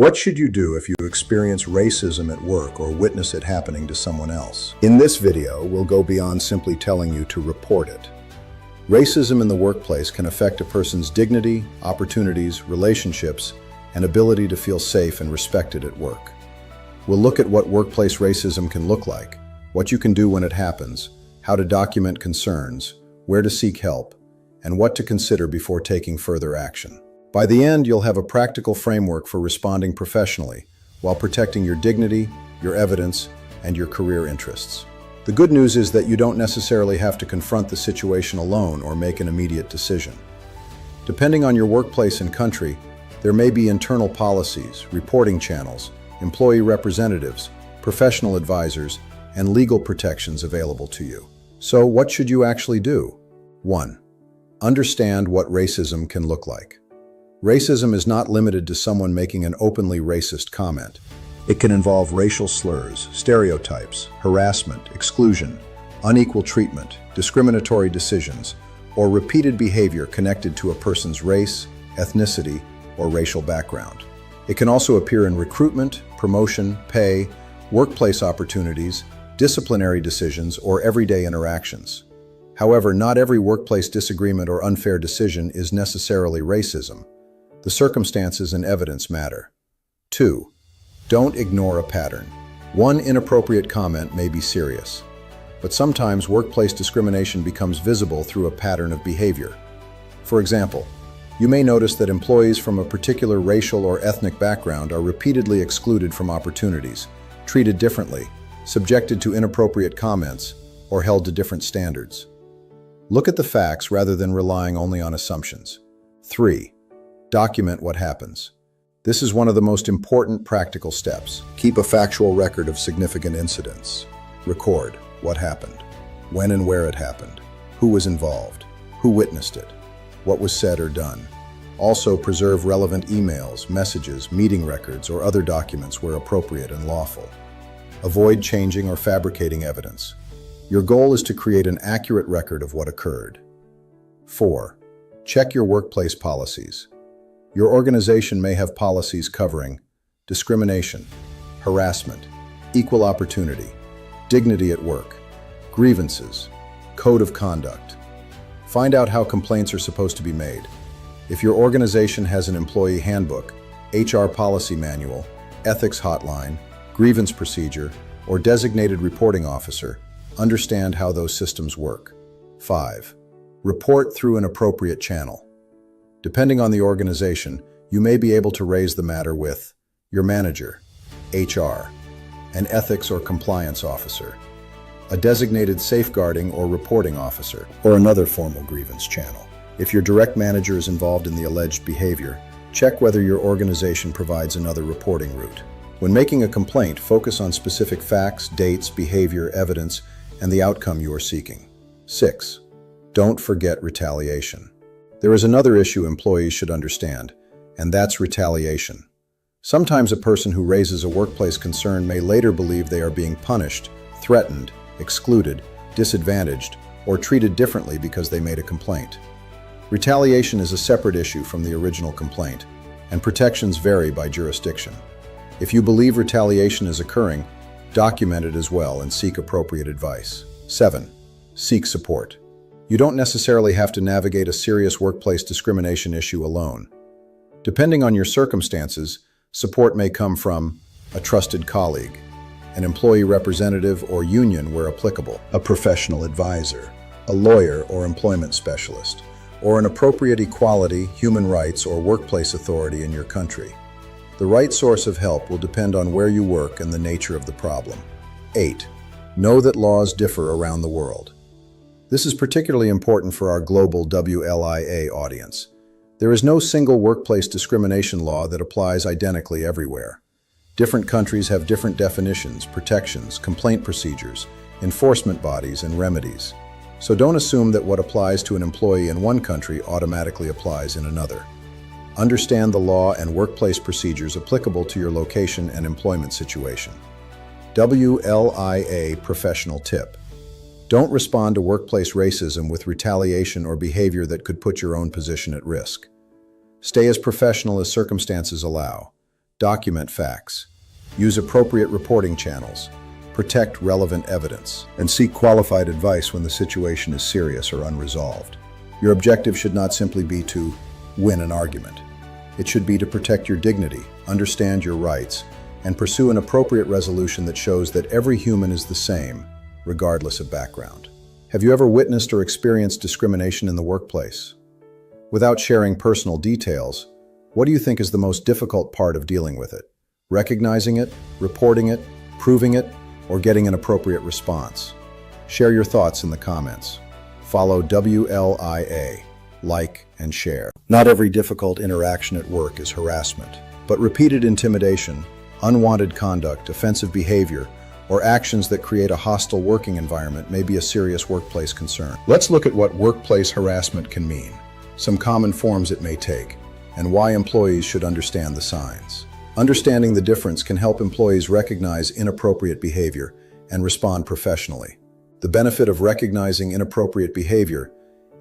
What should you do if you experience racism at work or witness it happening to someone else? In this video, we'll go beyond simply telling you to report it. Racism in the workplace can affect a person's dignity, opportunities, relationships, and ability to feel safe and respected at work. We'll look at what workplace racism can look like, what you can do when it happens, how to document concerns, where to seek help, and what to consider before taking further action. By the end, you'll have a practical framework for responding professionally while protecting your dignity, your evidence, and your career interests. The good news is that you don't necessarily have to confront the situation alone or make an immediate decision. Depending on your workplace and country, there may be internal policies, reporting channels, employee representatives, professional advisors, and legal protections available to you. So what should you actually do? 1. Understand what racism can look like. Racism is not limited to someone making an openly racist comment. It can involve racial slurs, stereotypes, harassment, exclusion, unequal treatment, discriminatory decisions, or repeated behavior connected to a person's race, ethnicity, or racial background. It can also appear in recruitment, promotion, pay, workplace opportunities, disciplinary decisions, or everyday interactions. However, not every workplace disagreement or unfair decision is necessarily racism. The circumstances and evidence matter. 2. Don't ignore a pattern. One inappropriate comment may be serious, but sometimes workplace discrimination becomes visible through a pattern of behavior. For example, you may notice that employees from a particular racial or ethnic background are repeatedly excluded from opportunities, treated differently, subjected to inappropriate comments, or held to different standards. Look at the facts rather than relying only on assumptions. 3. Document what happens. This is one of the most important practical steps. Keep a factual record of significant incidents. Record what happened, when and where it happened, who was involved, who witnessed it, what was said or done. Also, preserve relevant emails, messages, meeting records, or other documents where appropriate and lawful. Avoid changing or fabricating evidence. Your goal is to create an accurate record of what occurred. 4. Check your workplace policies. Your organization may have policies covering discrimination, harassment, equal opportunity, dignity at work, grievances, code of conduct. Find out how complaints are supposed to be made. If your organization has an employee handbook, HR policy manual, ethics hotline, grievance procedure, or designated reporting officer, understand how those systems work. 5. Report through an appropriate channel. Depending on the organization, you may be able to raise the matter with your manager, HR, an ethics or compliance officer, a designated safeguarding or reporting officer, or another formal grievance channel. If your direct manager is involved in the alleged behavior, check whether your organization provides another reporting route. When making a complaint, focus on specific facts, dates, behavior, evidence, and the outcome you are seeking. 6. Don't forget retaliation. There is another issue employees should understand, and that's retaliation. Sometimes a person who raises a workplace concern may later believe they are being punished, threatened, excluded, disadvantaged, or treated differently because they made a complaint. Retaliation is a separate issue from the original complaint, and protections vary by jurisdiction. If you believe retaliation is occurring, document it as well and seek appropriate advice. 7. Seek support. You don't necessarily have to navigate a serious workplace discrimination issue alone. Depending on your circumstances, support may come from a trusted colleague, an employee representative or union where applicable, a professional advisor, a lawyer or employment specialist, or an appropriate equality, human rights, or workplace authority in your country. The right source of help will depend on where you work and the nature of the problem. 8. Know that laws differ around the world. This is particularly important for our global WLIA audience. There is no single workplace discrimination law that applies identically everywhere. Different countries have different definitions, protections, complaint procedures, enforcement bodies, and remedies. So don't assume that what applies to an employee in one country automatically applies in another. Understand the law and workplace procedures applicable to your location and employment situation. WLIA professional tip. Don't respond to workplace racism with retaliation or behavior that could put your own position at risk. Stay as professional as circumstances allow. Document facts. Use appropriate reporting channels. Protect relevant evidence. And seek qualified advice when the situation is serious or unresolved. Your objective should not simply be to win an argument. It should be to protect your dignity, understand your rights, and pursue an appropriate resolution that shows that every human is the same, regardless of background. Have you ever witnessed or experienced discrimination in the workplace? Without sharing personal details, what do you think is the most difficult part of dealing with it? Recognizing it, reporting it, proving it, or getting an appropriate response? Share your thoughts in the comments. Follow WLIA, like and share. Not every difficult interaction at work is harassment, but repeated intimidation, unwanted conduct, offensive behavior, or actions that create a hostile working environment may be a serious workplace concern. Let's look at what workplace harassment can mean, some common forms it may take, and why employees should understand the signs. Understanding the difference can help employees recognize inappropriate behavior and respond professionally. The benefit of recognizing inappropriate behavior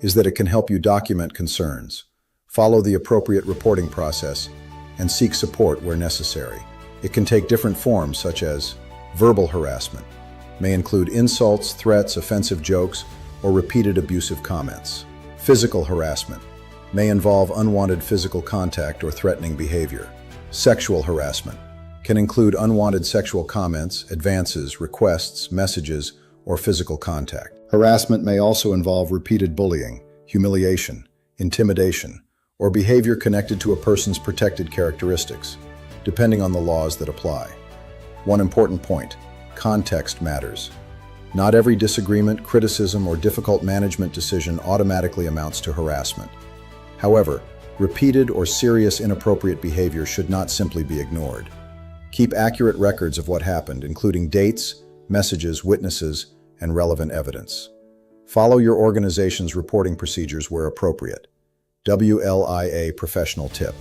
is that it can help you document concerns, follow the appropriate reporting process, and seek support where necessary. It can take different forms, such as verbal harassment, may include insults, threats, offensive jokes, or repeated abusive comments. Physical harassment may involve unwanted physical contact or threatening behavior. Sexual harassment can include unwanted sexual comments, advances, requests, messages, or physical contact. Harassment may also involve repeated bullying, humiliation, intimidation, or behavior connected to a person's protected characteristics, depending on the laws that apply. One important point: context matters. Not every disagreement, criticism, or difficult management decision automatically amounts to harassment. However, repeated or serious inappropriate behavior should not simply be ignored. Keep accurate records of what happened, including dates, messages, witnesses, and relevant evidence. Follow your organization's reporting procedures where appropriate. WLIA professional tip: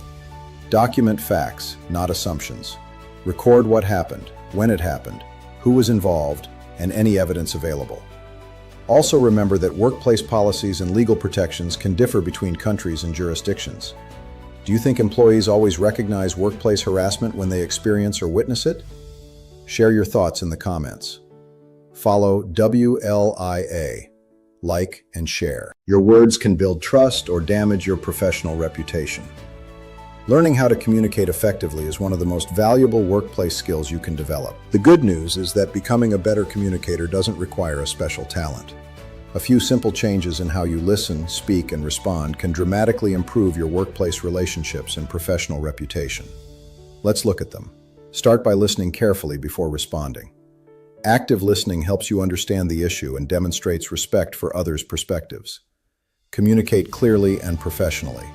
document facts, not assumptions. Record what happened, when it happened, who was involved, and any evidence available. Also remember that workplace policies and legal protections can differ between countries and jurisdictions. Do you think employees always recognize workplace harassment when they experience or witness it? Share your thoughts in the comments. Follow WLIA, like and share. Your words can build trust or damage your professional reputation. Learning how to communicate effectively is one of the most valuable workplace skills you can develop. The good news is that becoming a better communicator doesn't require a special talent. A few simple changes in how you listen, speak, and respond can dramatically improve your workplace relationships and professional reputation. Let's look at them. Start by listening carefully before responding. Active listening helps you understand the issue and demonstrates respect for others' perspectives. Communicate clearly and professionally.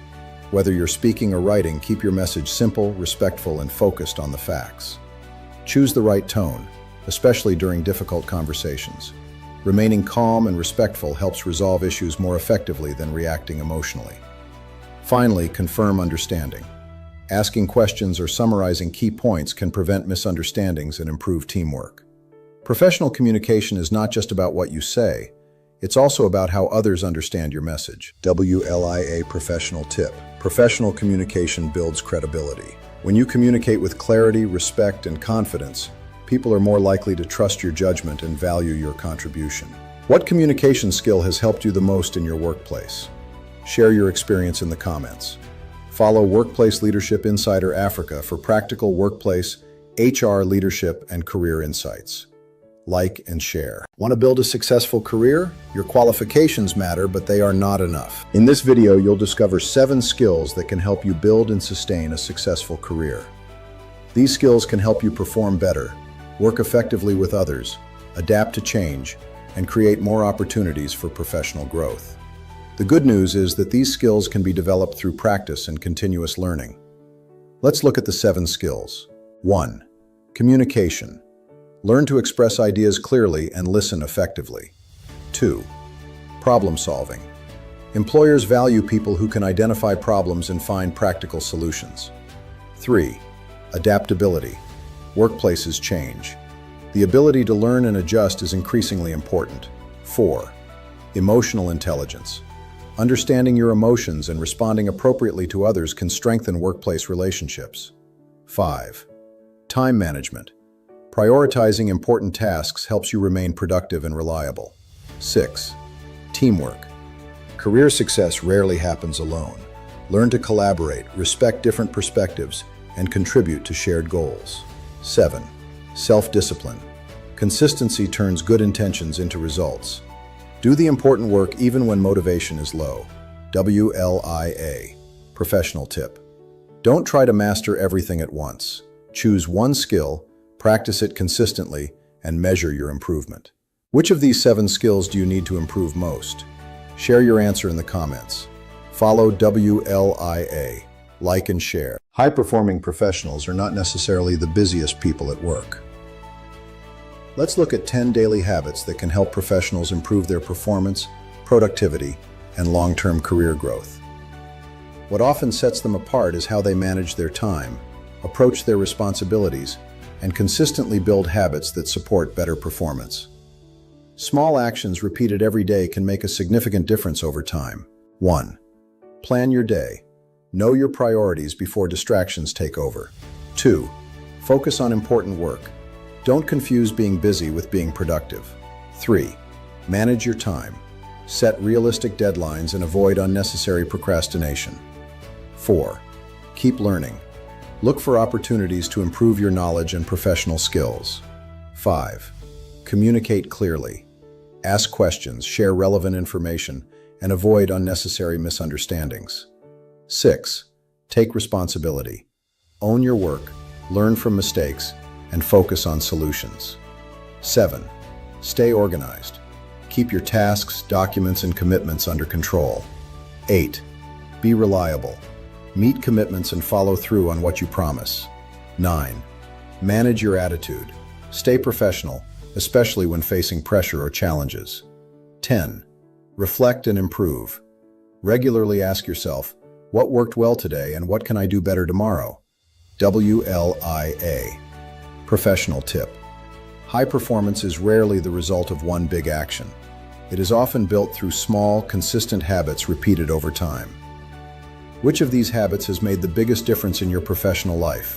Whether you're speaking or writing, keep your message simple, respectful, and focused on the facts. Choose the right tone, especially during difficult conversations. Remaining calm and respectful helps resolve issues more effectively than reacting emotionally. Finally, confirm understanding. Asking questions or summarizing key points can prevent misunderstandings and improve teamwork. Professional communication is not just about what you say, it's also about how others understand your message. WLIA professional tip: professional communication builds credibility. When you communicate with clarity, respect, and confidence, people are more likely to trust your judgment and value your contribution. What communication skill has helped you the most in your workplace? Share your experience in the comments. Follow Workplace Leadership Insider Africa for practical workplace, HR leadership, and career insights. Like and share. Want to build a successful career? Your qualifications matter, but they are not enough. In this video, you'll discover 7 skills that can help you build and sustain a successful career. These skills can help you perform better, work effectively with others, adapt to change, and create more opportunities for professional growth. The good news is that these skills can be developed through practice and continuous learning. Let's look at the 7 skills. 1. Communication. Learn to express ideas clearly and listen effectively. 2. Problem solving. Employers value people who can identify problems and find practical solutions. 3. Adaptability. Workplaces change. The ability to learn and adjust is increasingly important. 4. Emotional intelligence. Understanding your emotions and responding appropriately to others can strengthen workplace relationships. 5. Time management. Prioritizing important tasks helps you remain productive and reliable. 6. Teamwork. Career success rarely happens alone. Learn to collaborate, respect different perspectives, and contribute to shared goals. 7. Self-discipline. Consistency turns good intentions into results. Do the important work even when motivation is low. WLIA. Professional tip. Don't try to master everything at once. Choose one skill, practice it consistently, and measure your improvement. Which of these 7 skills do you need to improve most? Share your answer in the comments. Follow WLIA. Like and share. High-performing professionals are not necessarily the busiest people at work. Let's look at 10 daily habits that can help professionals improve their performance, productivity, and long-term career growth. What often sets them apart is how they manage their time, approach their responsibilities, and consistently build habits that support better performance. Small actions repeated every day can make a significant difference over time. 1. Plan your day. Know your priorities before distractions take over. 2. Focus on important work. Don't confuse being busy with being productive. 3. Manage your time. Set realistic deadlines and avoid unnecessary procrastination. 4. Keep learning. Look for opportunities to improve your knowledge and professional skills. 5. Communicate clearly. Ask questions, share relevant information, and avoid unnecessary misunderstandings. 6. Take responsibility. Own your work, learn from mistakes, and focus on solutions. 7. Stay organized. Keep your tasks, documents, and commitments under control. 8. Be reliable. Meet commitments and follow through on what you promise. 9. Manage your attitude. Stay professional, especially when facing pressure or challenges. 10. Reflect and improve. Regularly ask yourself, what worked well today and what can I do better tomorrow? WLIA. Professional tip. High performance is rarely the result of one big action. It is often built through small, consistent habits repeated over time. Which of these habits has made the biggest difference in your professional life?